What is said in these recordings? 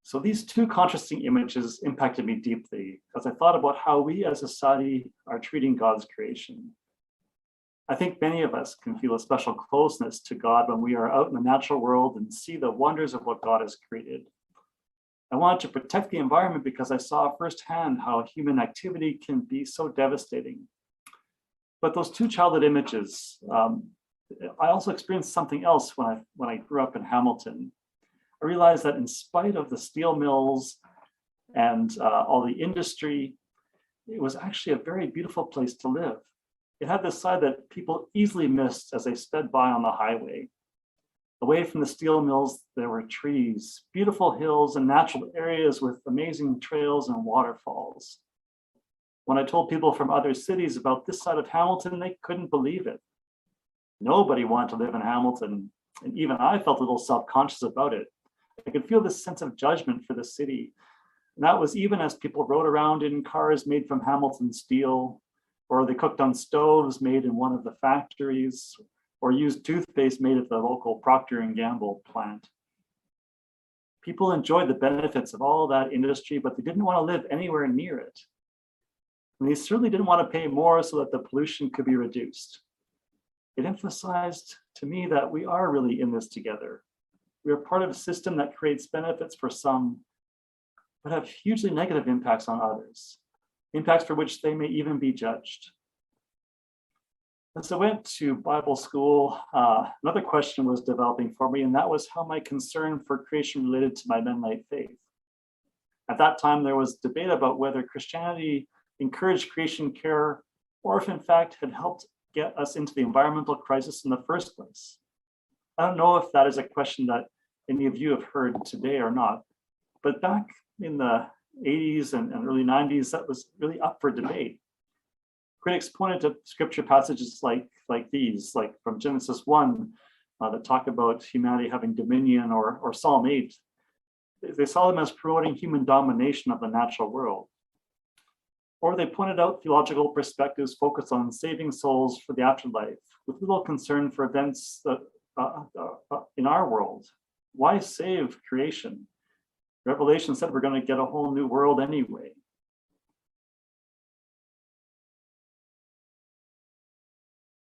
So these two contrasting images impacted me deeply as I thought about how we as a society are treating God's creation. I think many of us can feel a special closeness to God when we are out in the natural world and see the wonders of what God has created. I wanted to protect the environment because I saw firsthand how human activity can be so devastating. But those two childhood images, I also experienced something else when I grew up in Hamilton. I realized that in spite of the steel mills and all the industry, it was actually a very beautiful place to live. It had this side that people easily missed as they sped by on the highway. Away from the steel mills, there were trees, beautiful hills, and natural areas with amazing trails and waterfalls. When I told people from other cities about this side of Hamilton, they couldn't believe it. Nobody wanted to live in Hamilton, and even I felt a little self-conscious about it. I could feel this sense of judgment for the city. And that was even as people rode around in cars made from Hamilton steel, or they cooked on stoves made in one of the factories, or used toothpaste made at the local Procter & Gamble plant. People enjoyed the benefits of all that industry, but they didn't want to live anywhere near it. And they certainly didn't want to pay more so that the pollution could be reduced. It emphasized to me that we are really in this together. We are part of a system that creates benefits for some, but have hugely negative impacts on others, impacts for which they may even be judged. As I went to Bible school, another question was developing for me, and that was how my concern for creation related to my Mennonite faith. At that time, there was debate about whether Christianity encouraged creation care, or if in fact had helped get us into the environmental crisis in the first place. I don't know if that is a question that any of you have heard today or not, but back in the 80s and early 90s, that was really up for debate. Critics pointed to scripture passages like these, like from Genesis 1, that talk about humanity having dominion, or Psalm 8. They saw them as promoting human domination of the natural world. Or they pointed out theological perspectives focused on saving souls for the afterlife, with little concern for events that in our world. Why save creation? Revelation said we're going to get a whole new world anyway.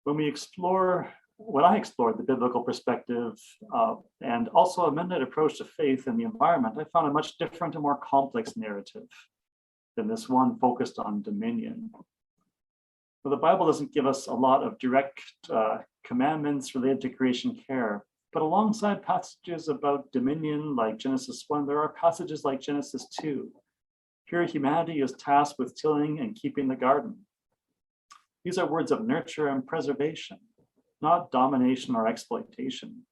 When I explored the biblical perspective and also a Mennonite approach to faith and the environment, I found a much different and more complex narrative than this one focused on dominion. Well, the Bible doesn't give us a lot of direct commandments related to creation care, but alongside passages about dominion like Genesis 1, there are passages like Genesis 2. Here, humanity is tasked with tilling and keeping the garden. These are words of nurture and preservation, not domination or exploitation.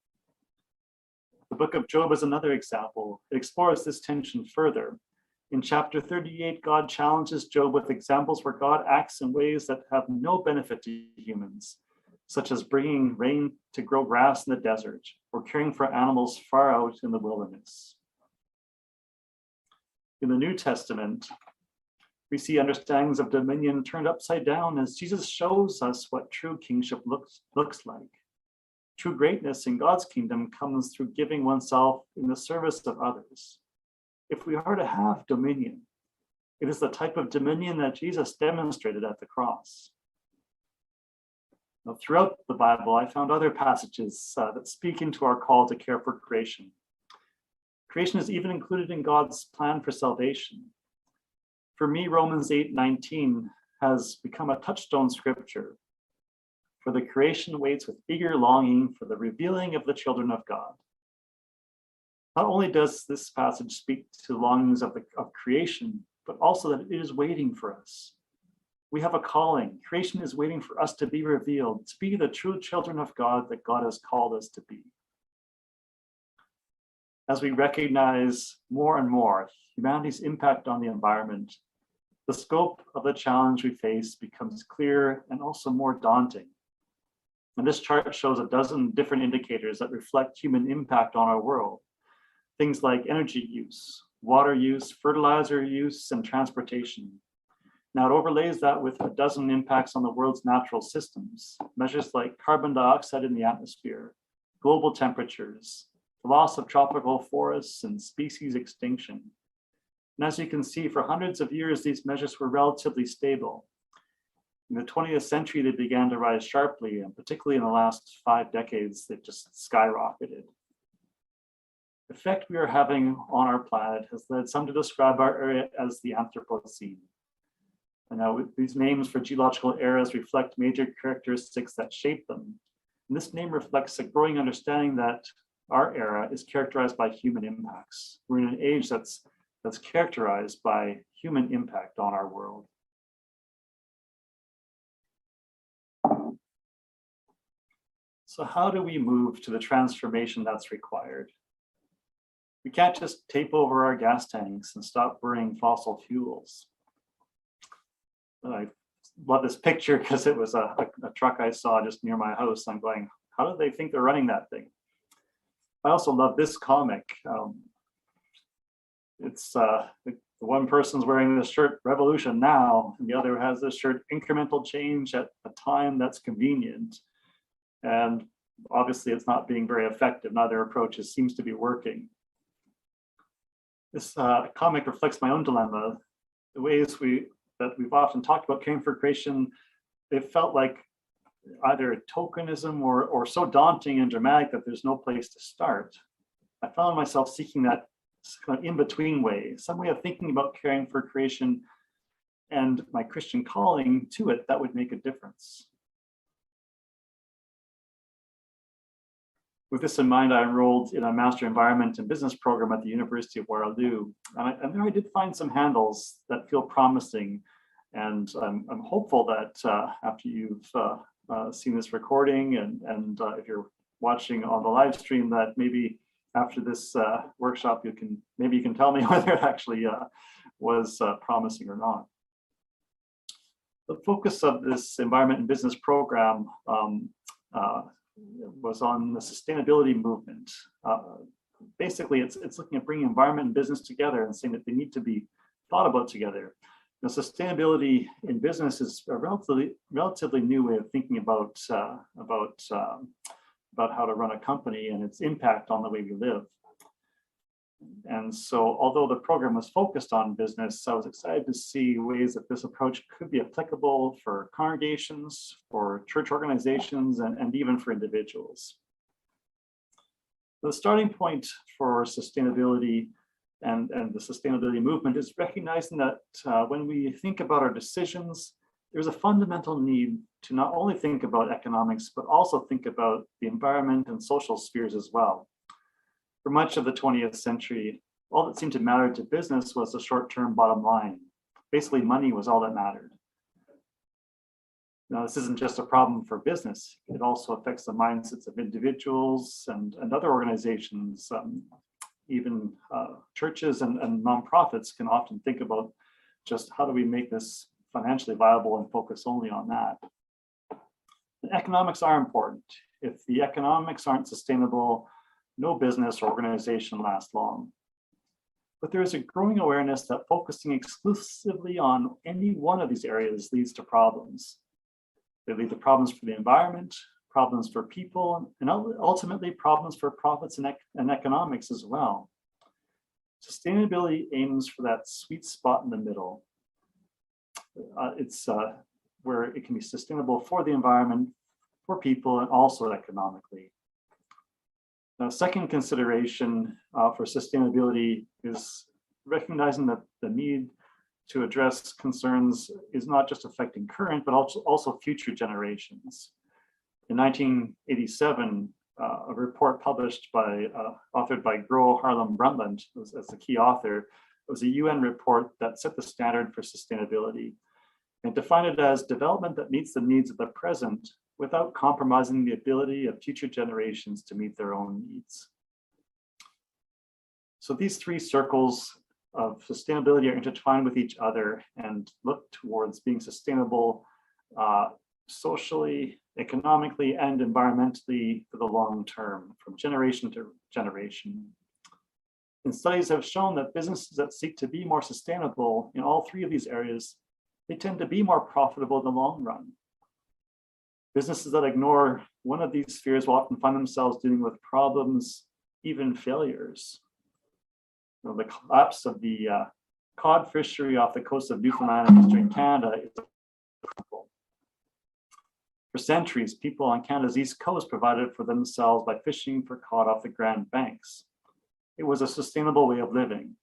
The book of Job is another example. It explores this tension further. In chapter 38, God challenges Job with examples where God acts in ways that have no benefit to humans, such as bringing rain to grow grass in the desert or caring for animals far out in the wilderness. In the New Testament, we see understandings of dominion turned upside down as Jesus shows us what true kingship looks like. True greatness in God's kingdom comes through giving oneself in the service of others. If we are to have dominion, it is the type of dominion that Jesus demonstrated at the cross. Now, throughout the Bible, I found other passages that speak into our call to care for creation. Creation is even included in God's plan for salvation. For me, Romans 8:19 has become a touchstone scripture. For the creation waits with eager longing for the revealing of the children of God. Not only does this passage speak to longings of creation, but also that it is waiting for us. We have a calling. Creation is waiting for us to be revealed, to be the true children of God that God has called us to be. As we recognize more and more humanity's impact on the environment, the scope of the challenge we face becomes clearer and also more daunting. And this chart shows a dozen different indicators that reflect human impact on our world. Things like energy use, water use, fertilizer use, and transportation. Now it overlays that with a dozen impacts on the world's natural systems, measures like carbon dioxide in the atmosphere, global temperatures, the loss of tropical forests, and species extinction. And as you can see, for hundreds of years, these measures were relatively stable. In the 20th century, they began to rise sharply, and particularly in the last 5 decades, they've just skyrocketed. The effect we are having on our planet has led some to describe our area as the Anthropocene. And now these names for geological eras reflect major characteristics that shape them. And this name reflects a growing understanding that our era is characterized by human impacts. We're in an age that's characterized by human impact on our world. So how do we move to the transformation that's required? We can't just tape over our gas tanks and stop burning fossil fuels. I love this picture because it was a truck I saw just near my house. I'm going, how do they think they're running that thing? I also love this comic. It's the one person's wearing this shirt, Revolution Now, and the other has this shirt, Incremental Change at a Time That's Convenient. And obviously it's not being very effective. Neither approach seems to be working. This comic reflects my own dilemma. The ways that we've often talked about caring for creation, it felt like either tokenism or so daunting and dramatic that there's no place to start. I found myself seeking that kind of in-between way, some way of thinking about caring for creation and my Christian calling to it that would make a difference. With this in mind, I enrolled in a Master Environment and Business program at the University of Waterloo. And there I did find some handles that feel promising. And I'm hopeful that after you've seen this recording and if you're watching on the live stream, that maybe after this workshop, you can tell me whether it actually was promising or not. The focus of this Environment and Business program was on the sustainability movement. Basically, it's looking at bringing environment and business together and saying that they need to be thought about together. Now, sustainability in business is a relatively new way of thinking about how to run a company and its impact on the way we live. And so, although the program was focused on business, I was excited to see ways that this approach could be applicable for congregations, for church organizations, and even for individuals. The starting point for sustainability and the sustainability movement is recognizing that when we think about our decisions, there's a fundamental need to not only think about economics, but also think about the environment and social spheres as well. For much of the 20th century, all that seemed to matter to business was the short-term bottom line. Basically, money was all that mattered. Now, this isn't just a problem for business. It also affects the mindsets of individuals and other organizations. Even churches and nonprofits can often think about just how do we make this financially viable and focus only on that. The economics are important. If the economics aren't sustainable, no business or organization lasts long. But there is a growing awareness that focusing exclusively on any one of these areas leads to problems. They lead to problems for the environment, problems for people, and ultimately problems for profits and economics as well. Sustainability aims for that sweet spot in the middle. It's where it can be sustainable for the environment, for people, and also economically. Now, second consideration for sustainability is recognizing that the need to address concerns is not just affecting current, but also future generations. In 1987, a report published authored by Gro Harlem Brundtland as the key author, it was a UN report that set the standard for sustainability and defined it as development that meets the needs of the present without compromising the ability of future generations to meet their own needs. So these three circles of sustainability are intertwined with each other and look towards being sustainable socially, economically, and environmentally for the long term, from generation to generation. And studies have shown that businesses that seek to be more sustainable in all three of these areas, they tend to be more profitable in the long run. Businesses that ignore one of these spheres will often find themselves dealing with problems even failures. The collapse of the cod fishery off the coast of Newfoundland and eastern Canada is a example. For centuries, people on Canada's east coast provided for themselves by fishing for cod off the Grand Banks. It was a sustainable way of living.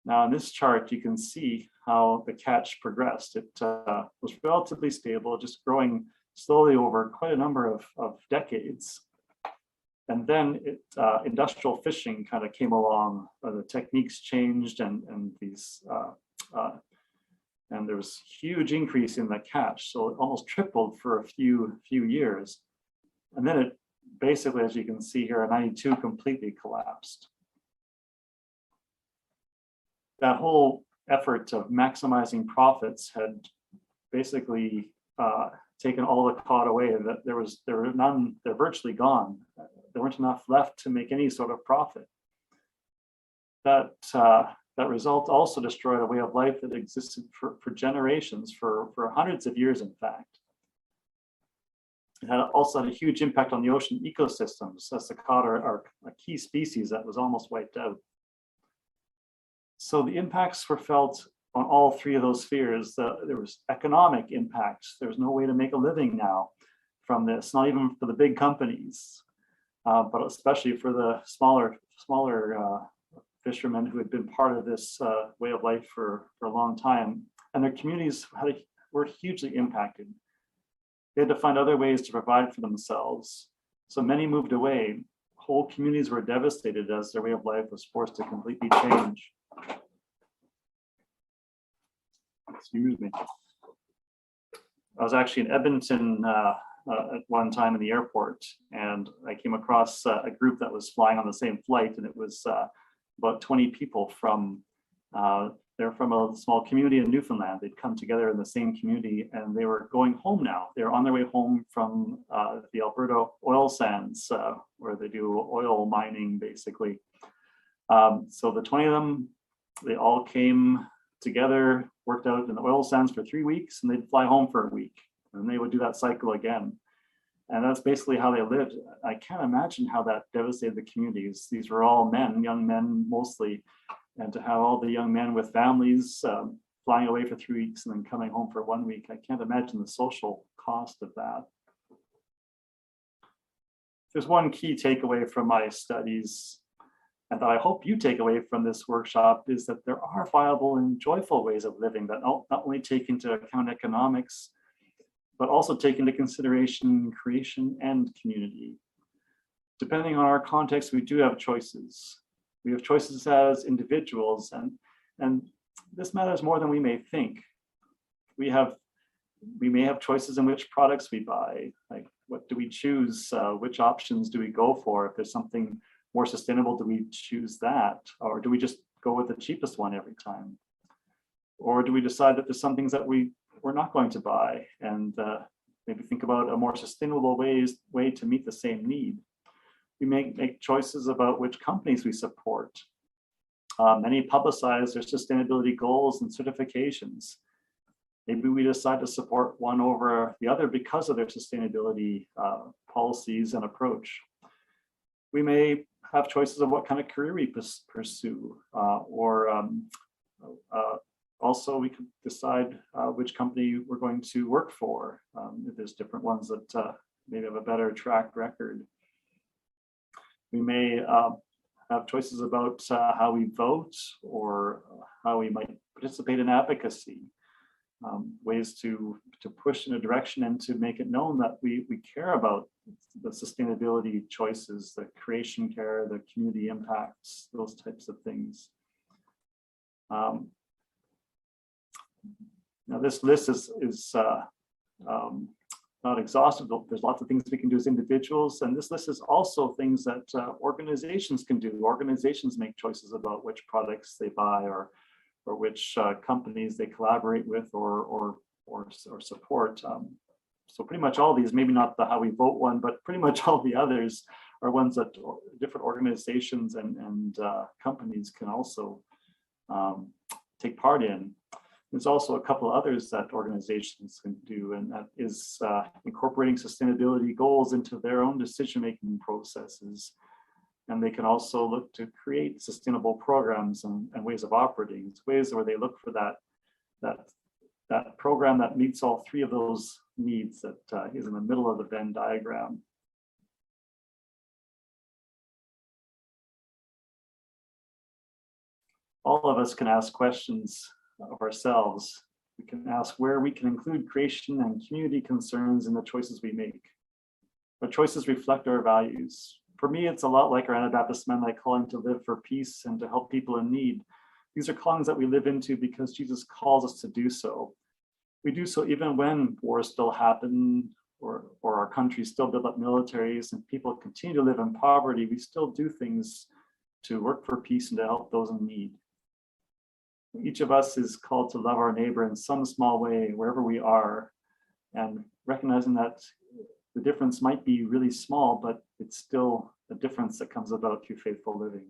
Now, in this chart, you can see how the catch progressed. It was relatively stable, just growing slowly over quite a number of decades. And then industrial fishing kind of came along. The techniques changed, and there was huge increase in the catch. So it almost tripled for a few years. And then it basically, as you can see here, in 92 completely collapsed. That whole effort of maximizing profits had basically taken all the cod away. That there were none, they're virtually gone. There weren't enough left to make any sort of profit. That result also destroyed a way of life that existed for generations, for hundreds of years, in fact. It had also had a huge impact on the ocean ecosystems, as the cod are a key species that was almost wiped out. So the impacts were felt on all three of those spheres. There was economic impacts. There's no way to make a living now from this, not even for the big companies, but especially for the smaller fishermen who had been part of this way of life for a long time. And their communities were hugely impacted. They had to find other ways to provide for themselves. So many moved away. Whole communities were devastated as their way of life was forced to completely change. Excuse me. I was actually in Edmonton at one time in the airport, and I came across a group that was flying on the same flight, and it was about 20 people from, they're from a small community in Newfoundland. They'd come together in the same community, and they were going home now. They were on their way home from the Alberta oil sands, where they do oil mining, basically. So the 20 of them, they all came together, worked out in the oil sands for 3 weeks, and they'd fly home for a week, and they would do that cycle again. And that's basically how they lived. I can't imagine how that devastated the communities. These were all men, young men mostly, and to have all the young men with families flying away for 3 weeks and then coming home for 1 week, I can't imagine the social cost of that. There's one key takeaway from my studies, and that I hope you take away from this workshop, is that there are viable and joyful ways of living that not only take into account economics, but also take into consideration creation and community. Depending on our context, we do have choices. We have choices as individuals, and this matters more than we may think. We may have choices in which products we buy, like what do we choose, which options do we go for? If there's something more sustainable, do we choose that? Or do we just go with the cheapest one every time? Or do we decide that there's some things that we're not going to buy, and maybe think about a more sustainable way to meet the same need? We make choices about which companies we support. Many publicize their sustainability goals and certifications. Maybe we decide to support one over the other because of their sustainability policies and approach. We may have choices of what kind of career we pursue, also we could decide which company we're going to work for. There's different ones that maybe have a better track record. We may have choices about how we vote, or how we might participate in advocacy, ways to push in a direction and to make it known that we care about the sustainability choices, the creation care, the community impacts, those types of things. Now this list is not exhaustive. There's lots of things we can do as individuals, and this list is also things that organizations can do. Organizations make choices about which products they buy, or which companies they collaborate with or support. So pretty much all these, maybe not the how we vote one, but pretty much all the others are ones that different organizations and companies can also take part in. There's also a couple of others that organizations can do, and that is incorporating sustainability goals into their own decision-making processes. And they can also look to create sustainable programs and ways of operating. It's ways where they look for that program that meets all three of those needs that is in the middle of the Venn diagram. All of us can ask questions of ourselves. We can ask where we can include creation and community concerns in the choices we make. Our choices reflect our values. For me, it's a lot like our Anabaptist Mennonite calling to live for peace and to help people in need. These are callings that we live into because Jesus calls us to do so. We do so even when wars still happen or our countries still build up militaries and people continue to live in poverty. We still do things to work for peace and to help those in need. Each of us is called to love our neighbor in some small way, wherever we are, and recognizing that the difference might be really small, but it's still a difference that comes about through faithful living.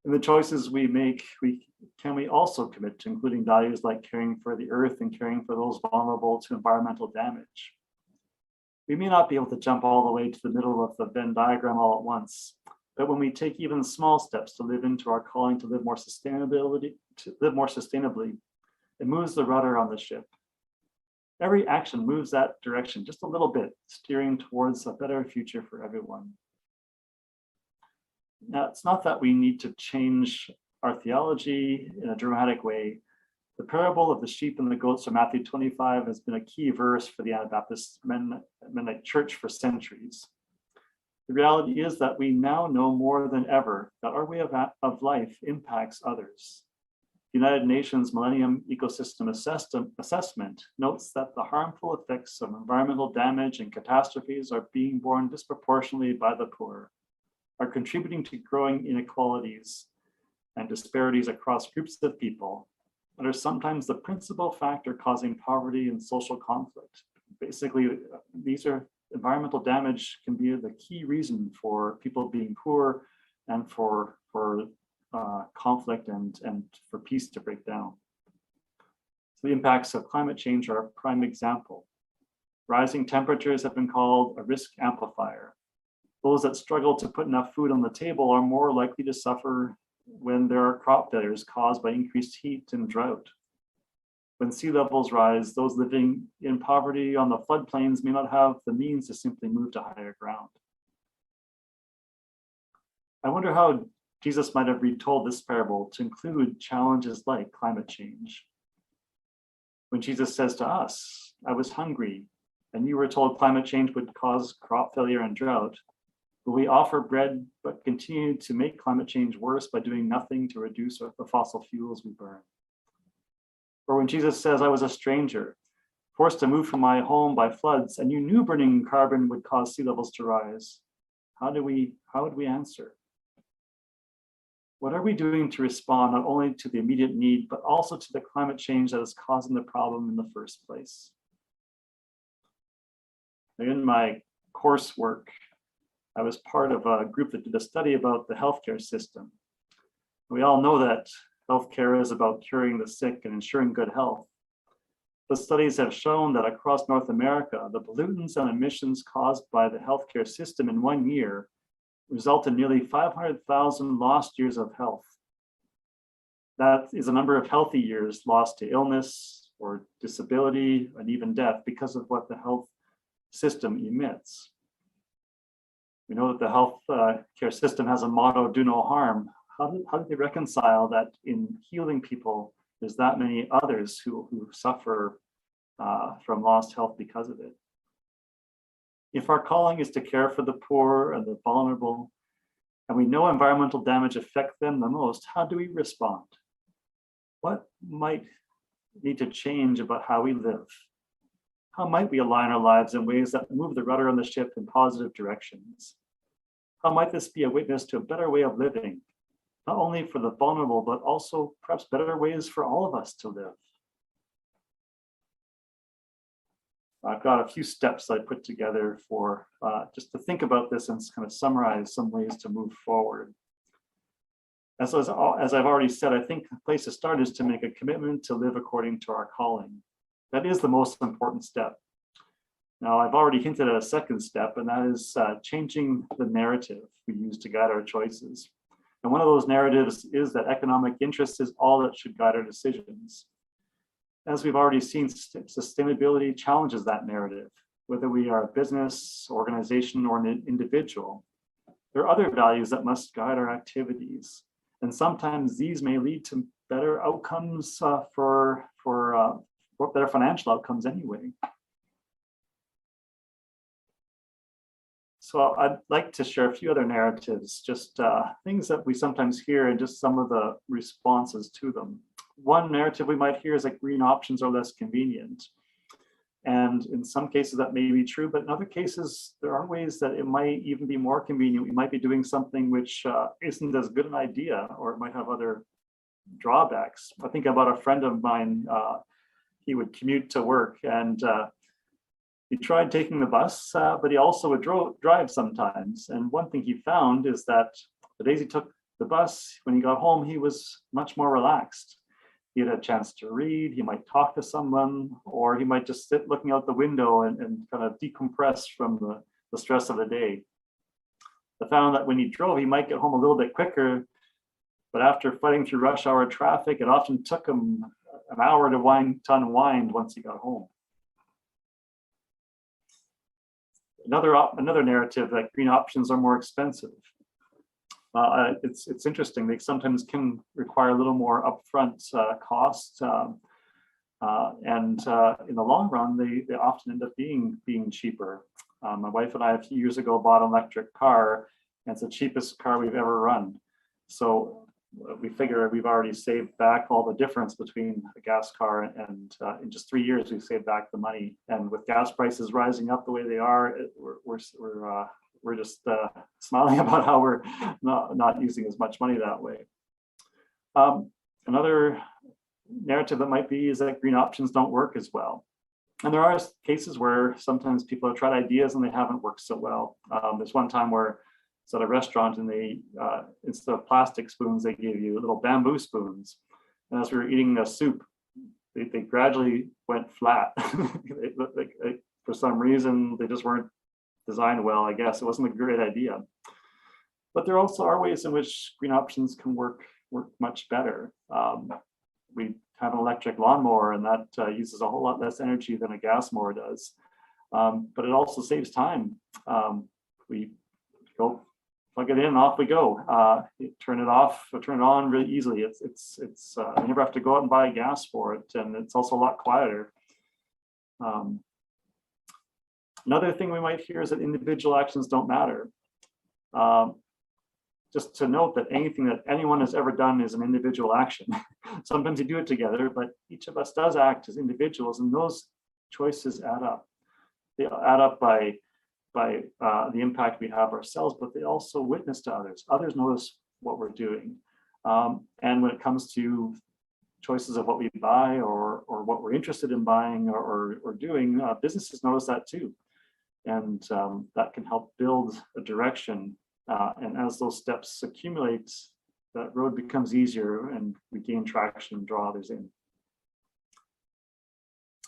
In the choices we make, we also commit to including values like caring for the earth and caring for those vulnerable to environmental damage. We may not be able to jump all the way to the middle of the Venn diagram all at once, but when we take even small steps to live into our calling to live more sustainably, it moves the rudder on the ship. Every action moves that direction just a little bit, steering towards a better future for everyone. Now, it's not that we need to change our theology in a dramatic way. The parable of the sheep and the goats from Matthew 25 has been a key verse for the Anabaptist Mennonite Church for centuries. The reality is that we now know more than ever that our way of life impacts others. The United Nations Millennium Ecosystem Assessment notes that the harmful effects of environmental damage and catastrophes are being borne disproportionately by the poor, are contributing to growing inequalities and disparities across groups of people, and are sometimes the principal factor causing poverty and social conflict. Basically, environmental damage can be the key reason for people being poor and for conflict and for peace to break down. So the impacts of climate change are a prime example. Rising temperatures have been called a risk amplifier. Those that struggle to put enough food on the table are more likely to suffer when there are crop failures caused by increased heat and drought. When sea levels rise, those living in poverty on the floodplains may not have the means to simply move to higher ground. I wonder how Jesus might have retold this parable to include challenges like climate change. When Jesus says to us, "I was hungry," and you were told climate change would cause crop failure and drought, will we offer bread but continue to make climate change worse by doing nothing to reduce the fossil fuels we burn? Or when Jesus says, "I was a stranger, forced to move from my home by floods, and you knew burning carbon would cause sea levels to rise," how would we answer? What are we doing to respond not only to the immediate need, but also to the climate change that is causing the problem in the first place? In my coursework, I was part of a group that did a study about the healthcare system. We all know that healthcare is about curing the sick and ensuring good health. But studies have shown that across North America, the pollutants and emissions caused by the healthcare system in 1 year result in nearly 500,000 lost years of health. That is a number of healthy years lost to illness or disability and even death because of what the health system emits. We know that the health care system has a motto, "Do no harm." How do they reconcile that in healing people, there's that many others who suffer from lost health because of it? If our calling is to care for the poor and the vulnerable, and we know environmental damage affects them the most, how do we respond? What might need to change about how we live? How might we align our lives in ways that move the rudder on the ship in positive directions? How might this be a witness to a better way of living, not only for the vulnerable, but also perhaps better ways for all of us to live? I've got a few steps I put together for just to think about this and kind of summarize some ways to move forward. As I've already said, I think the place to start is to make a commitment to live according to our calling. That is the most important step. Now, I've already hinted at a second step, and that is changing the narrative we use to guide our choices. And one of those narratives is that economic interest is all that should guide our decisions. As we've already seen, sustainability challenges that narrative, whether we are a business, organization, or an individual. There are other values that must guide our activities. And sometimes these may lead to better outcomes for better financial outcomes anyway. So I'd like to share a few other narratives, just things that we sometimes hear and just some of the responses to them. One narrative we might hear is that green options are less convenient. And in some cases that may be true, but in other cases, there are ways that it might even be more convenient. We might be doing something which isn't as good an idea, or it might have other drawbacks. I think about a friend of mine, he would commute to work, and he tried taking the bus, but he also would drive sometimes. And one thing he found is that the days he took the bus, when he got home, he was much more relaxed. He had a chance to read, he might talk to someone, or he might just sit looking out the window and kind of decompress from the stress of the day. I found that when he drove, he might get home a little bit quicker, but after fighting through rush hour traffic, it often took him an hour to unwind once he got home. Another narrative that green options are more expensive. It's interesting. They sometimes can require a little more upfront cost, and in the long run, they often end up being cheaper. My wife and I a few years ago bought an electric car, and it's the cheapest car we've ever run. So we figure we've already saved back all the difference between a gas car, and in just 3 years we've saved back the money. And with gas prices rising up the way they are, we're just smiling about how we're not using as much money that way. Another narrative that might be is that green options don't work as well. And there are cases where sometimes people have tried ideas and they haven't worked so well. There's one time where it's at a restaurant, and they, instead of plastic spoons, they gave you little bamboo spoons. And as we were eating a soup, they gradually went flat. For some reason, they just weren't designed well, I guess. It wasn't a great idea. But there also are ways in which green options can work much better. We have an electric lawnmower, and that uses a whole lot less energy than a gas mower does. But it also saves time. We go plug it in and off we go. Turn it off or turn it on really easily. You never have to go out and buy gas for it, and it's also a lot quieter. Another thing we might hear is that individual actions don't matter. Just to note that anything that anyone has ever done is an individual action. Sometimes you do it together, but each of us does act as individuals, and those choices add up. They add up by the impact we have ourselves, but they also witness to others. Others notice what we're doing. And when it comes to choices of what we buy or what we're interested in buying or doing, businesses notice that too. And that can help build a direction. And as those steps accumulate, that road becomes easier and we gain traction and draw others in.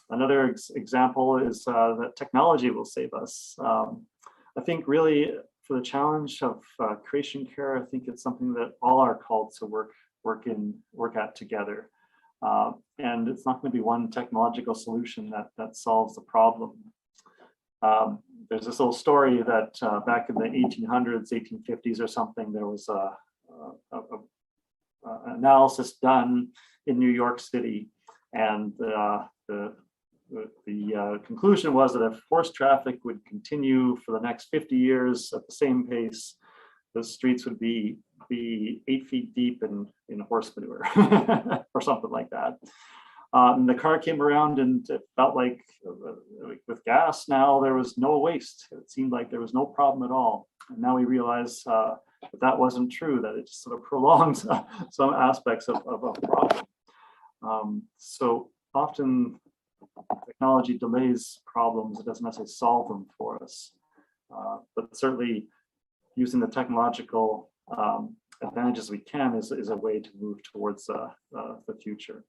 Another example is that technology will save us. I think really for the challenge of creation care, I think it's something that all are called to work at together. And it's not going to be one technological solution that solves the problem. There's this little story that back in the 1800s, 1850s or something, there was a analysis done in New York City, and the conclusion was that if horse traffic would continue for the next 50 years at the same pace, the streets would be 8 feet deep in horse manure or something like that. And the car came around, and it felt like with gas now there was no waste. It seemed like there was no problem at all. And now we realize that wasn't true, that it just sort of prolonged some aspects of a problem. So often technology delays problems, it doesn't necessarily solve them for us. But certainly using the technological advantages we can is a way to move towards the future.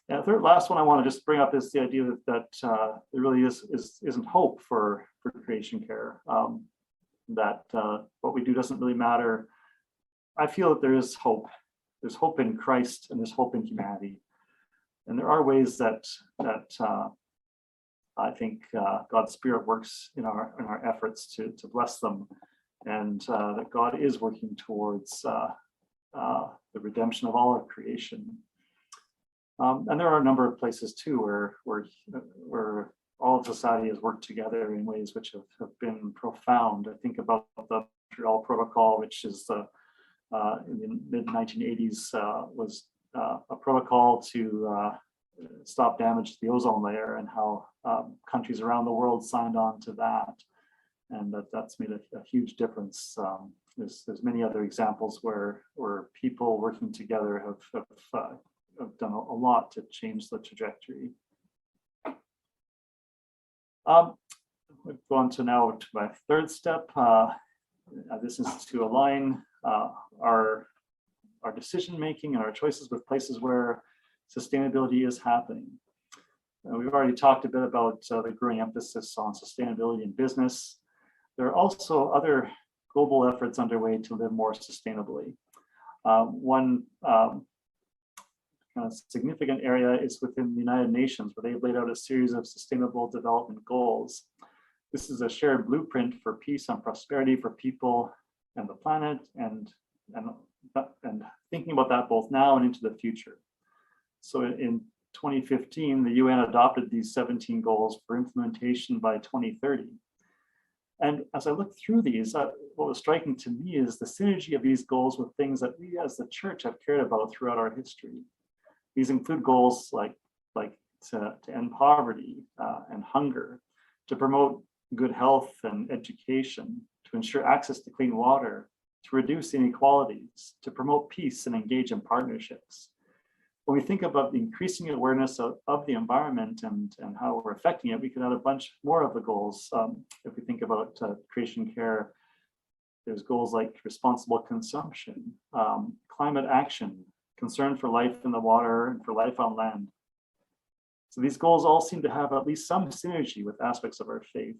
And the last one I want to just bring up is the idea that there really isn't hope for creation care. That what we do doesn't really matter. I feel that there is hope. There's hope in Christ and there's hope in humanity. And there are ways that I think God's Spirit works in our efforts to bless them, and that God is working towards the redemption of all of creation. And there are a number of places too where all of society has worked together in ways which have been profound. I think about the Montreal Protocol, which is in the mid-1980s was a protocol to stop damage to the ozone layer, and how countries around the world signed on to that, and that's made a huge difference. There's many other examples where people working together have done a lot to change the trajectory. We've gone now to my third step. This is to align our decision making and our choices with places where sustainability is happening. We've already talked a bit about the growing emphasis on sustainability in business. There are also other global efforts underway to live more sustainably. One significant area is within the United Nations, where they've laid out a series of sustainable development goals. This is a shared blueprint for peace and prosperity for people and the planet, and thinking about that both now and into the future. So in 2015, the UN adopted these 17 goals for implementation by 2030. And as I looked through these, what was striking to me is the synergy of these goals with things that we as the church have cared about throughout our history. These include goals like to end poverty and hunger, to promote good health and education, to ensure access to clean water, to reduce inequalities, to promote peace and engage in partnerships. When we think about the increasing awareness of the environment and how we're affecting it, we could add a bunch more of the goals. If we think about creation care, there's goals like responsible consumption, climate action, concern for life in the water and for life on land. So these goals all seem to have at least some synergy with aspects of our faith.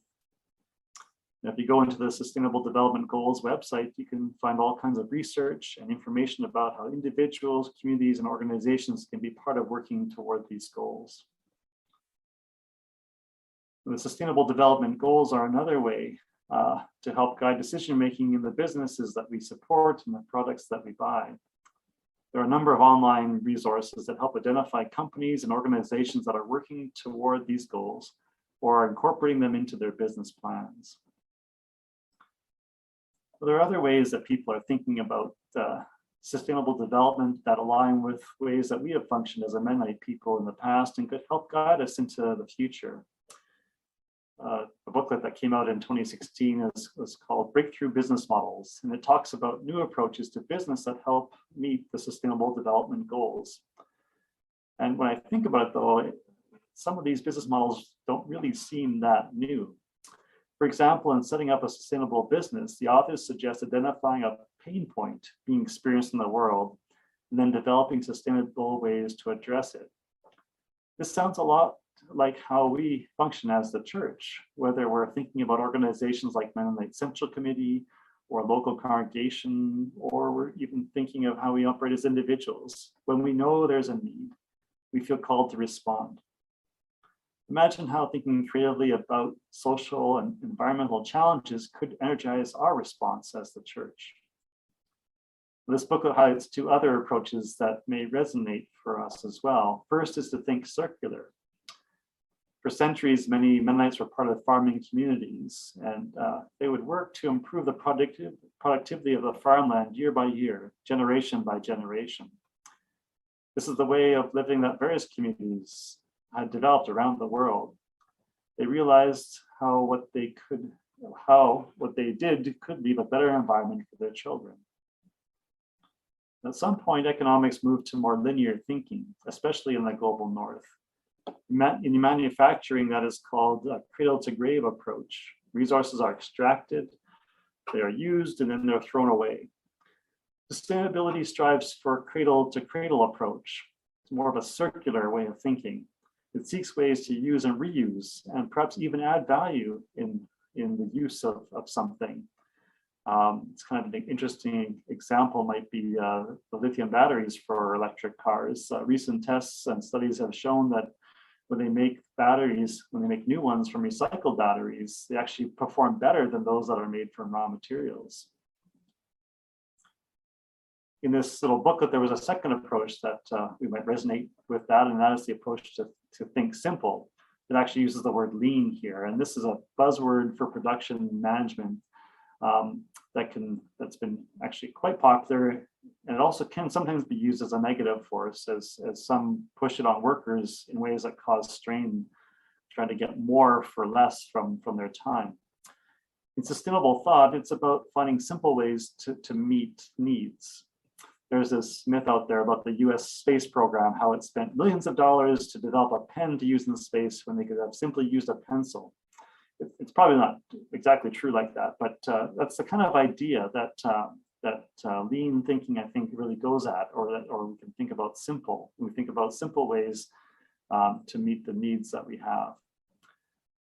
And if you go into the Sustainable Development Goals website, you can find all kinds of research and information about how individuals, communities, and organizations can be part of working toward these goals. And the Sustainable Development Goals are another way to help guide decision-making in the businesses that we support and the products that we buy. There are a number of online resources that help identify companies and organizations that are working toward these goals or are incorporating them into their business plans. There are other ways that people are thinking about sustainable development that align with ways that we have functioned as a Mennonite people in the past and could help guide us into the future. A booklet that came out in 2016 was called Breakthrough Business Models, and it talks about new approaches to business that help meet the Sustainable Development Goals. And when I think about it, though, some of these business models don't really seem that new. For example, in setting up a sustainable business, the authors suggest identifying a pain point being experienced in the world and then developing sustainable ways to address it. This sounds a lot like how we function as the church, whether we're thinking about organizations like Mennonite Central Committee or a local congregation, or we're even thinking of how we operate as individuals. When we know there's a need, we feel called to respond. Imagine how thinking creatively about social and environmental challenges could energize our response as the church. This booklet highlights two other approaches that may resonate for us as well. First is to think circular. For centuries, many Mennonites were part of farming communities, and they would work to improve the productivity of the farmland year by year, generation by generation. This is the way of living that various communities had developed around the world. They realized how what they did could leave a better environment for their children. At some point, economics moved to more linear thinking, especially in the global north. In manufacturing, that is called a cradle-to-grave approach. Resources are extracted, they are used, and then they're thrown away. Sustainability strives for cradle-to-cradle approach. It's more of a circular way of thinking. It seeks ways to use and reuse, and perhaps even add value in the use of something. It's kind of an interesting example might be the lithium batteries for electric cars. Recent tests and studies have shown that when they make batteries, when they make new ones from recycled batteries, they actually perform better than those that are made from raw materials. In this little booklet, there was a second approach that we might resonate with that, and that is the approach to think simple. It actually uses the word lean here, and this is a buzzword for production management that's been actually quite popular, and it also can sometimes be used as a negative force, as some push it on workers in ways that cause strain, trying to get more for less from their time. In sustainable thought, it's about finding simple ways to meet needs. There's this myth out there about the US space program, how it spent millions of dollars to develop a pen to use in space when they could have simply used a pencil. It's probably not exactly true like that, but that's the kind of idea that lean thinking, I think, really goes at, or we can think about simple. We think about simple ways to meet the needs that we have.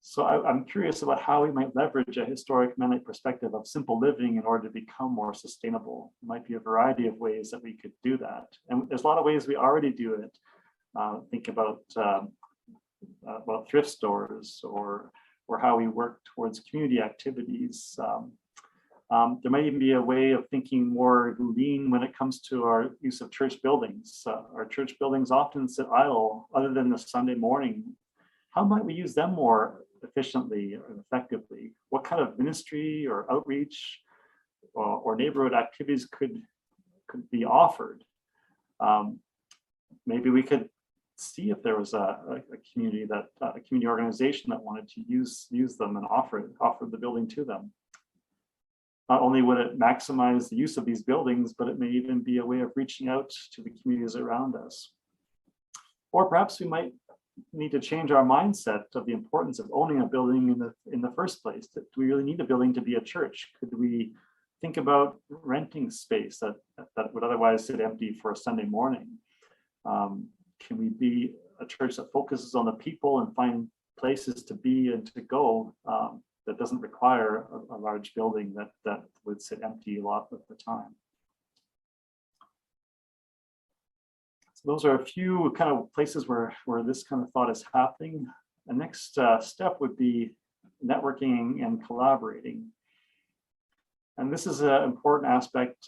So I'm curious about how we might leverage a historic Mennonite perspective of simple living in order to become more sustainable. There might be a variety of ways that we could do that. And there's a lot of ways we already do it. Think about thrift stores or how we work towards community activities. There might even be a way of thinking more lean when it comes to our use of church buildings. Our church buildings often sit idle other than the Sunday morning. How might we use them more efficiently and effectively? What kind of ministry or outreach or neighborhood activities could be offered? Maybe we could see if there was a community organization that wanted to use them and offer the building to them. Not only would it maximize the use of these buildings, but it may even be a way of reaching out to the communities around us. Or perhaps we might need to change our mindset of the importance of owning a building in the first place. Do we really need a building to be a church? Could we think about renting space that would otherwise sit empty for a Sunday morning? Can we be a church that focuses on the people and find places to be and to go that doesn't require a large building that would sit empty a lot of the time? Those are a few kind of places where this kind of thought is happening. The next step would be networking and collaborating. And this is an important aspect,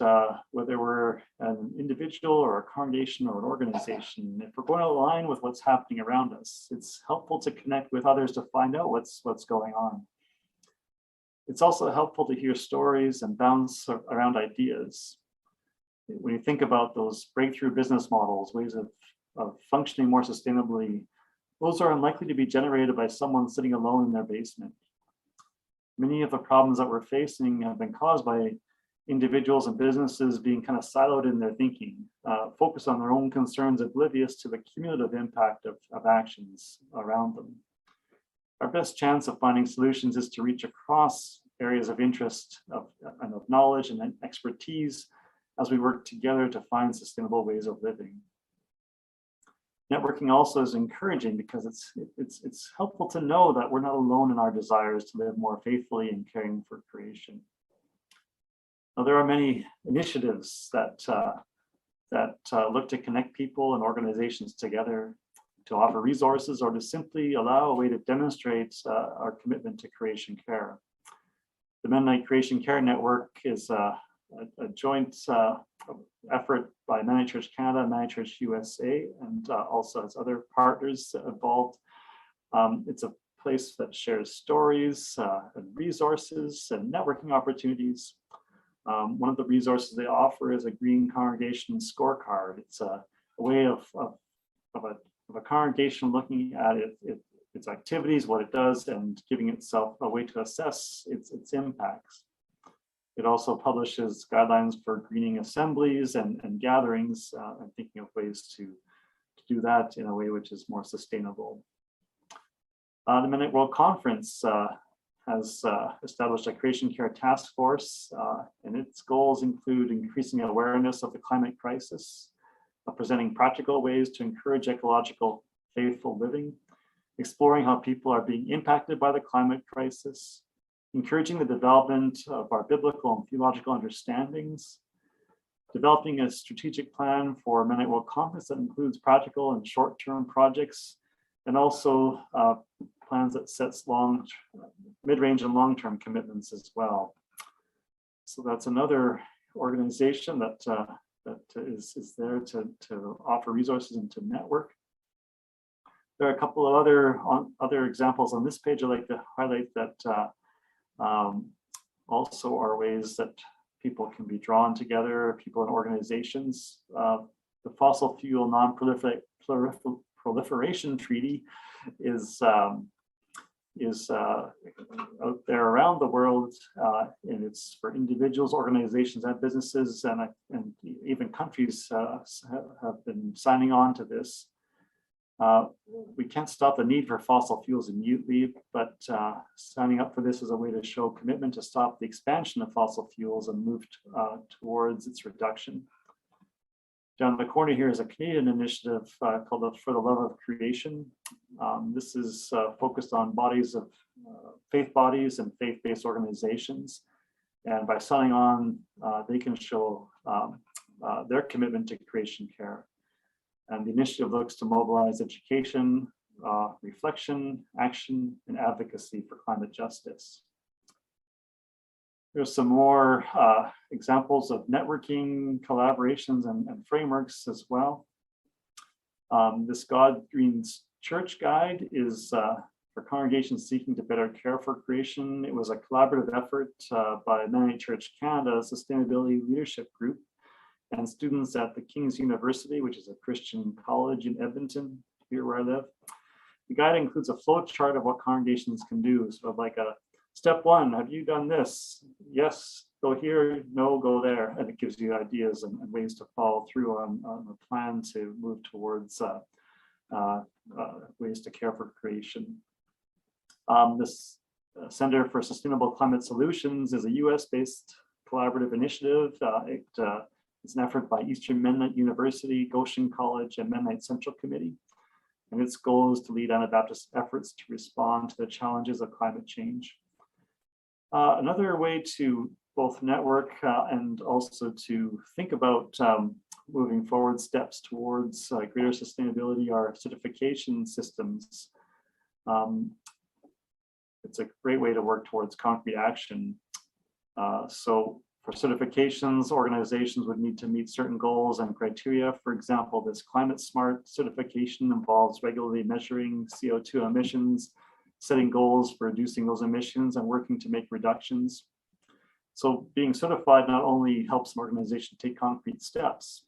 whether we're an individual or a congregation or an organization. If we're going to align with what's happening around us, it's helpful to connect with others to find out what's going on. It's also helpful to hear stories and bounce around ideas. When you think about those breakthrough business models, ways of functioning more sustainably, those are unlikely to be generated by someone sitting alone in their basement. Many of the problems that we're facing have been caused by individuals and businesses being kind of siloed in their thinking, focused on their own concerns, oblivious to the cumulative impact of actions around them. Our best chance of finding solutions is to reach across areas of interest and of knowledge and expertise as we work together to find sustainable ways of living. Networking also is encouraging because it's helpful to know that we're not alone in our desires to live more faithfully and caring for creation. Now, there are many initiatives that look to connect people and organizations together, to offer resources, or to simply allow a way to demonstrate our commitment to creation care. The Mennonite Creation Care Network is a joint effort by Mennonite Church Canada and Mennonite Church USA, and also has other partners involved. It's a place that shares stories and resources and networking opportunities. One of the resources they offer is a Green Congregation Scorecard. It's a way of a congregation looking at its activities, what it does, and giving itself a way to assess its impacts. It also publishes guidelines for greening assemblies and gatherings, and thinking of ways to do that in a way which is more sustainable. The Mennonite World Conference has established a Creation Care Task Force, and its goals include increasing awareness of the climate crisis, presenting practical ways to encourage ecological faithful living, exploring how people are being impacted by the climate crisis, encouraging the development of our biblical and theological understandings, developing a strategic plan for Mennonite World Conference that includes practical and short-term projects, and also plans that sets mid-range and long-term commitments as well. So that's another organization that is there to offer resources and to network. There are a couple of other examples on this page I'd like to highlight that also are ways that people can be drawn together, people and organizations. The Fossil Fuel Non-Proliferation Treaty is out there around the world, and it's for individuals, organizations, and businesses, and even countries have been signing on to this. We can't stop the need for fossil fuels immediately, but signing up for this is a way to show commitment to stop the expansion of fossil fuels and move towards its reduction. Down in the corner here is a Canadian initiative called For the Love of Creation. This is focused on bodies of faith bodies and faith-based organizations. And by signing on, they can show their commitment to creation care. And the initiative looks to mobilize education, reflection, action, and advocacy for climate justice. There's some more examples of networking, collaborations, and frameworks as well. This God Green's Church Guide is for congregations seeking to better care for creation. It was a collaborative effort by Mennonite Church Canada Sustainability Leadership Group and students at the King's University, which is a Christian college in Edmonton, here where I live. The guide includes a flow chart of what congregations can do, sort of like a step one, have you done this? Yes, go here, no, go there. And it gives you ideas and ways to follow through on a plan to move towards ways to care for creation. This Center for Sustainable Climate Solutions is a US-based collaborative initiative. It's an effort by Eastern Mennonite University, Goshen College, and Mennonite Central Committee. And its goal is to lead Anabaptist efforts to respond to the challenges of climate change. Another way to both network and also to think about moving forward steps towards greater sustainability are certification systems. It's a great way to work towards concrete action. So for certifications, organizations would need to meet certain goals and criteria. For example, this climate smart certification involves regularly measuring CO2 emissions, setting goals for reducing those emissions, and working to make reductions. So being certified not only helps an organization take concrete steps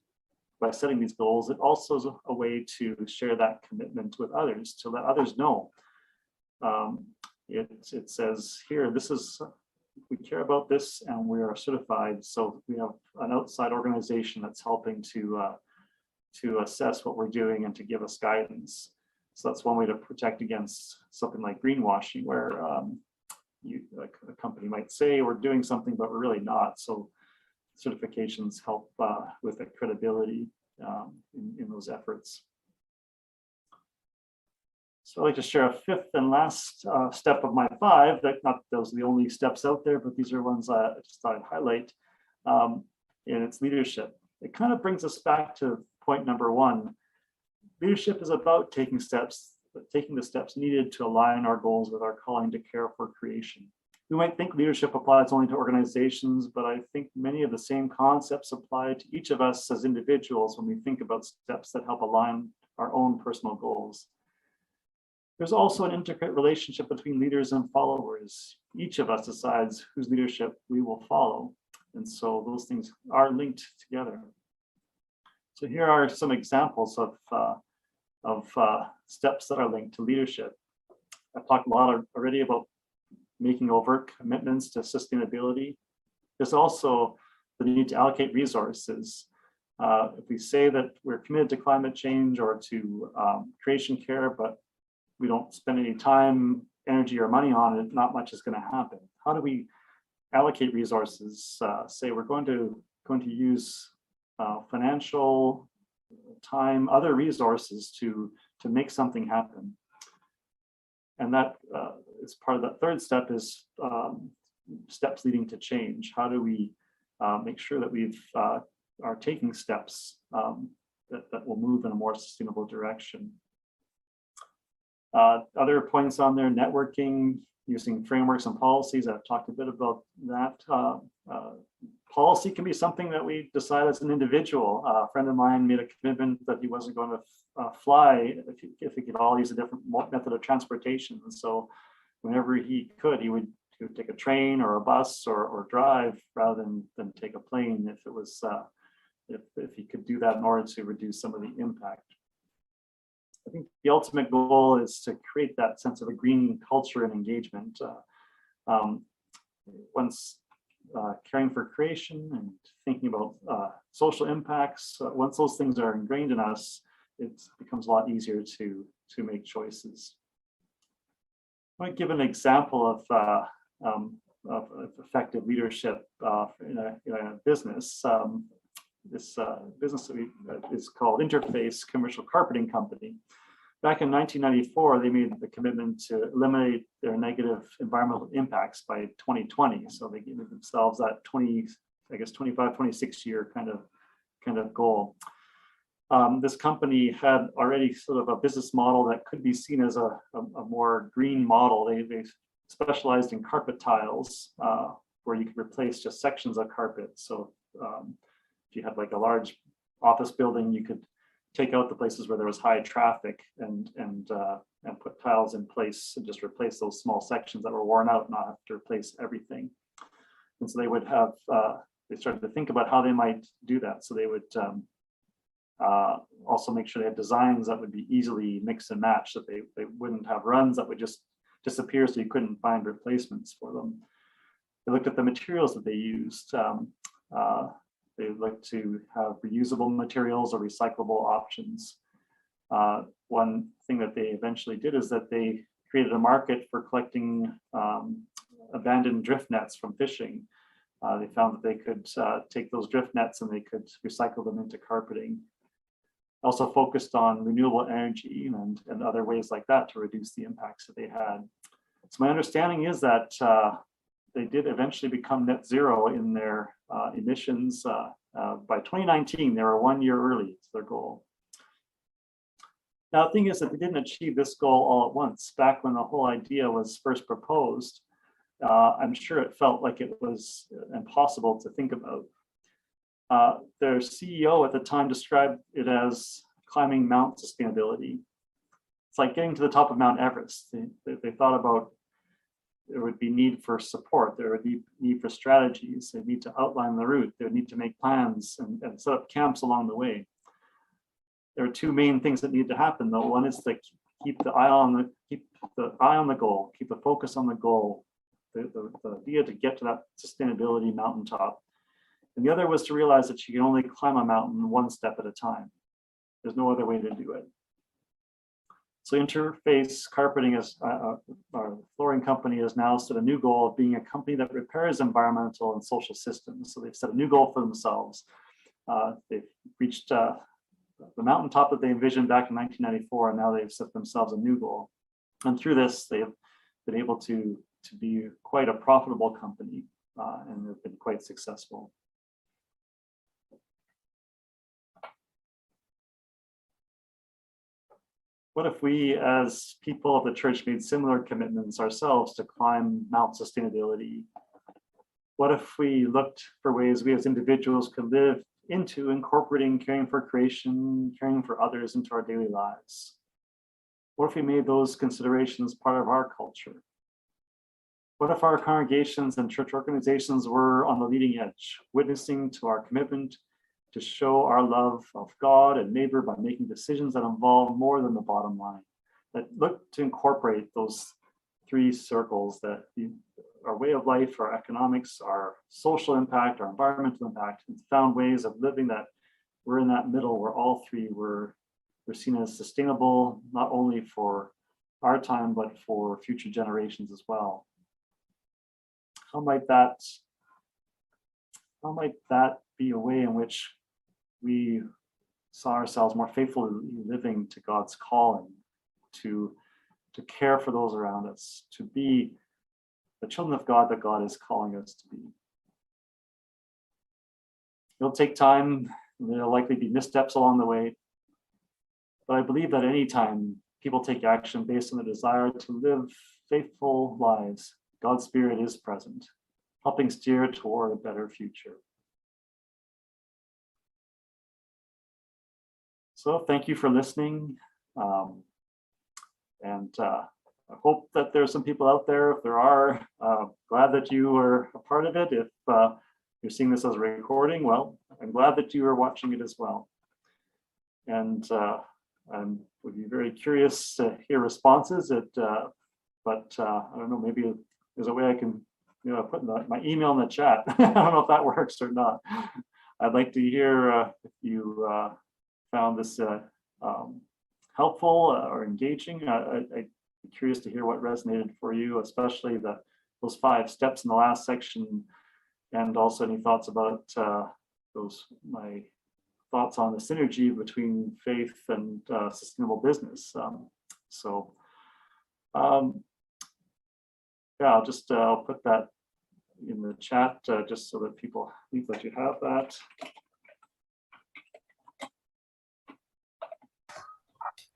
by setting these goals, it also is a way to share that commitment with others, to let others know. It says here, we care about this and we are certified. So we have an outside organization that's helping to assess what we're doing and to give us guidance. So that's one way to protect against something like greenwashing, where a company might say we're doing something, but we're really not. So certifications help with the credibility in those efforts. So I'd like to share a fifth and last step of my five. Not those are the only steps out there, but these are ones I just thought I'd highlight. And it's leadership. It kind of brings us back to point number one. Leadership is about taking the steps needed to align our goals with our calling to care for creation. We might think leadership applies only to organizations, but I think many of the same concepts apply to each of us as individuals when we think about steps that help align our own personal goals. There's also an intricate relationship between leaders and followers. Each of us decides whose leadership we will follow. And so those things are linked together. So here are some examples of steps that are linked to leadership. I've talked a lot already about making overt commitments to sustainability. There's also the need to allocate resources. If we say that we're committed to climate change or to creation care, but we don't spend any time, energy, or money on it, not much is going to happen. How do we allocate resources? Say we're going to use financial time, other resources to make something happen. And that is part of that third step is steps leading to change. How do we make sure that we've are taking steps that will move in a more sustainable direction? Other points on there, networking, using frameworks and policies. I've talked a bit about that. Policy can be something that we decide as an individual. A friend of mine made a commitment that he wasn't going to fly if he could all use a different method of transportation. And so whenever he could, he would take a train or a bus or drive rather than take a plane if it was if he could do that in order to reduce some of the impact. I think the ultimate goal is to create that sense of a green culture and engagement. Once caring for creation and thinking about social impacts, once those things are ingrained in us, it becomes a lot easier to make choices. I might give an example of effective leadership in a business. This business is called Interface Commercial Carpeting Company. Back in 1994, they made the commitment to eliminate their negative environmental impacts by 2020. So they gave themselves that 25, 26 year kind of goal. This company had already sort of a business model that could be seen as a more green model. They specialized in carpet tiles, where you could replace just sections of carpet. So if you had like a large office building, you could take out the places where there was high traffic and put tiles in place and just replace those small sections that were worn out, not have to replace everything. And so they would have, they started to think about how they might do that. So they would also make sure they had designs that would be easily mix and match, that they wouldn't have runs that would just disappear so you couldn't find replacements for them. They looked at the materials that they used. They like to have reusable materials or recyclable options. One thing that they eventually did is that they created a market for collecting abandoned drift nets from fishing. They found that they could take those drift nets and they could recycle them into carpeting. Also focused on renewable energy and other ways like that to reduce the impacts that they had. So my understanding is that they did eventually become net zero in their emissions. By 2019, they were 1 year early to their goal. Now, the thing is that they didn't achieve this goal all at once. Back when the whole idea was first proposed, I'm sure it felt like it was impossible to think about. Their CEO at the time described it as climbing Mount sustainability. It's like getting to the top of Mount Everest. They thought about there would be need for support, there would be need for strategies, they need to outline the route, they would need to make plans and set up camps along the way. There are two main things that need to happen though. One is to keep the eye on the goal, keep the focus on the goal, the idea to get to that sustainability mountaintop. And the other was to realize that you can only climb a mountain one step at a time. There's no other way to do it. So Interface Carpeting, as our flooring company, has now set a new goal of being a company that repairs environmental and social systems. So they've set a new goal for themselves. They've reached the mountaintop that they envisioned back in 1994, and now they've set themselves a new goal. And through this, they've been able to be quite a profitable company, and they've been quite successful. What if we, as people of the church, made similar commitments ourselves to climb Mount sustainability? What if we looked for ways we as individuals could live into incorporating caring for creation, caring for others into our daily lives? What if we made those considerations part of our culture? What if our congregations and church organizations were on the leading edge, witnessing to our commitment to show our love of God and neighbor by making decisions that involve more than the bottom line, that look to incorporate those three circles, that our way of life, our economics, our social impact, our environmental impact, and found ways of living that we're in that middle where all three were seen as sustainable, not only for our time, but for future generations as well. How might that be a way in which we saw ourselves more faithfully living to God's calling, to care for those around us, to be the children of God that God is calling us to be. It'll take time. There'll likely be missteps along the way. But I believe that anytime people take action based on the desire to live faithful lives, God's Spirit is present, helping steer toward a better future. So thank you for listening. I hope that there's some people out there. If there are, glad that you are a part of it. If you're seeing this as a recording, well, I'm glad that you are watching it as well. And I would be very curious to hear responses. But I don't know, maybe there's a way I can put my email in the chat. I don't know if that works or not. I'd like to hear if you found this helpful or engaging. I'd be curious to hear what resonated for you, especially those 5 steps in the last section, and also any thoughts about my thoughts on the synergy between faith and sustainable business. Yeah, I'll put that in the chat just so that people think that you have that.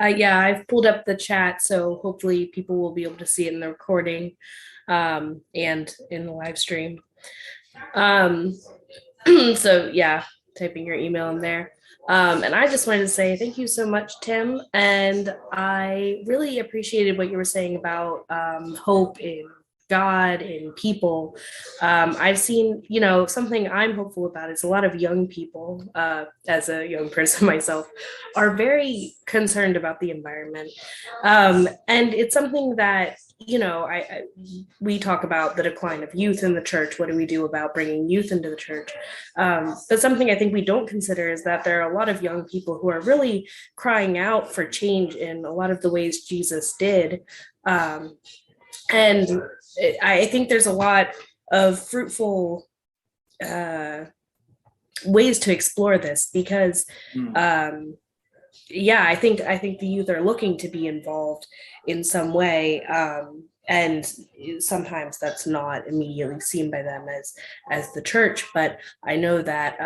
Yeah, I've pulled up the chat, so hopefully people will be able to see it in the recording and in the live stream. So yeah, typing your email in there. And I just wanted to say thank you so much, Tim. And I really appreciated what you were saying about hope in God and people. I've seen, something I'm hopeful about is a lot of young people, as a young person myself, are very concerned about the environment. And it's something that, we talk about the decline of youth in the church. What do we do about bringing youth into the church? But something I think we don't consider is that there are a lot of young people who are really crying out for change in a lot of the ways Jesus did. And I think there's a lot of fruitful ways to explore this because, I think the youth are looking to be involved in some way, and sometimes that's not immediately seen by them as the church. But I know that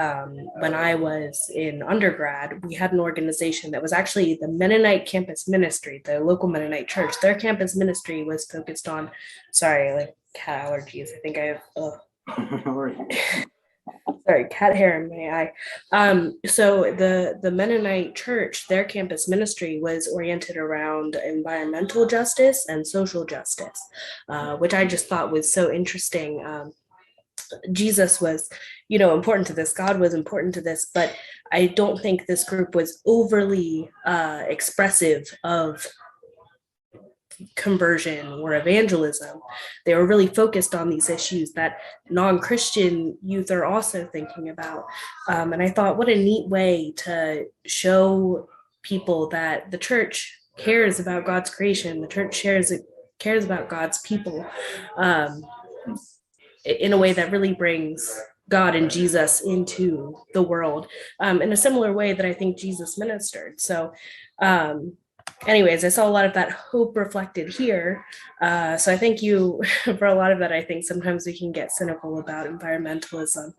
when I was in undergrad, we had an organization that was actually the Mennonite campus ministry, the local Mennonite church. Their campus ministry was focused on, cat allergies. I think I have. Sorry, cat hair in my eye. So the Mennonite church, their campus ministry was oriented around environmental justice and social justice, which I just thought was so interesting. Jesus was, important to this. God was important to this, but I don't think this group was overly expressive of conversion or evangelism. They were really focused on these issues that non-Christian youth are also thinking about. And I thought, what a neat way to show people that the church cares about God's creation. The church cares about God's people in a way that really brings God and Jesus into the world in a similar way that I think Jesus ministered. So anyways, I saw a lot of that hope reflected here. So I thank you for a lot of that. I think sometimes we can get cynical about environmentalism.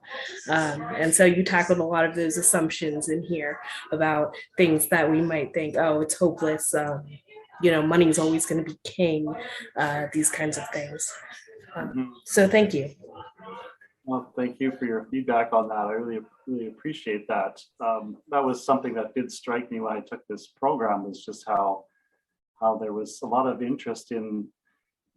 And so you tackled a lot of those assumptions in here about things that we might think, oh, it's hopeless. Money is always going to be king, these kinds of things. So thank you. Well, thank you for your feedback on that. I really, really appreciate that. That was something that did strike me when I took this program, was just how there was a lot of interest in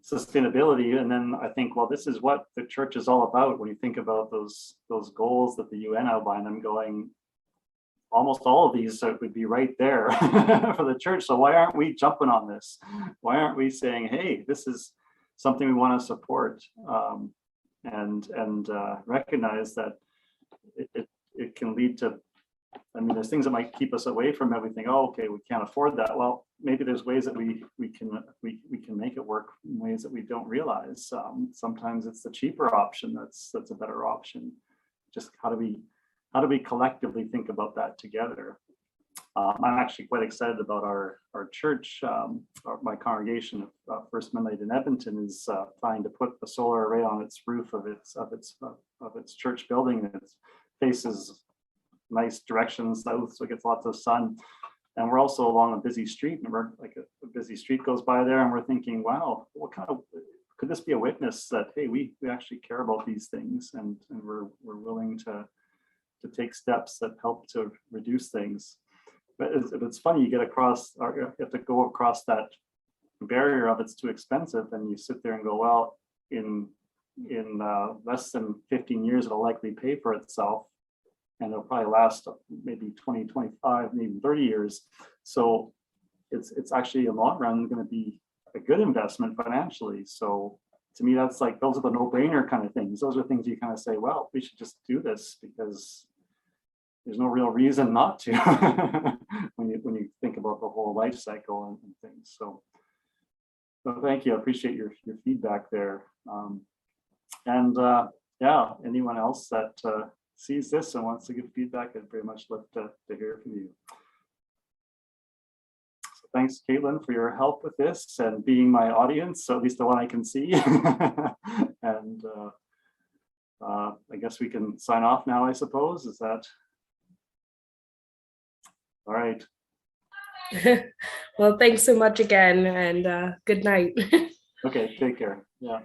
sustainability. And then I think, well, this is what the church is all about. When you think about those goals that the UN outlined, I'm going, almost all of these would be right there for the church. So why aren't we jumping on this? Why aren't we saying, hey, this is something we want to support? And recognize that it can lead to, there's things that might keep us away from it. We think, oh, okay, we can't afford that. Well, maybe there's ways that we can make it work in ways that we don't realize. Sometimes it's the cheaper option that's a better option. Just how do we collectively think about that together? I'm actually quite excited about our church. My congregation of First Mennonite in Edmonton is planning to put a solar array on its roof of its church building. It faces nice direction south, so it gets lots of sun. And we're also along a busy street, and we're like a busy street goes by there, and we're thinking, wow, what kind of, could this be a witness that, hey, we actually care about these things, and we're willing to take steps that help to reduce things. But it's funny, you get across, or you have to go across that barrier of it's too expensive, and you sit there and go, well, in less than 15 years, it'll likely pay for itself, and it'll probably last maybe 20, 25, maybe 30 years. So it's actually in the long run going to be a good investment financially. So to me, that's like, those are the no-brainer kind of things. Those are things you kind of say, well, we should just do this because there's no real reason not to when you think about the whole life cycle and things. So thank you. I appreciate your feedback there. Yeah, anyone else that sees this and wants to give feedback, I'd very much love to hear from you. So thanks, Caitlin, for your help with this and being my audience, so at least the one I can see. And I guess we can sign off now, I suppose. Is that all right? Well, thanks so much again, and good night. Okay, take care. Yeah.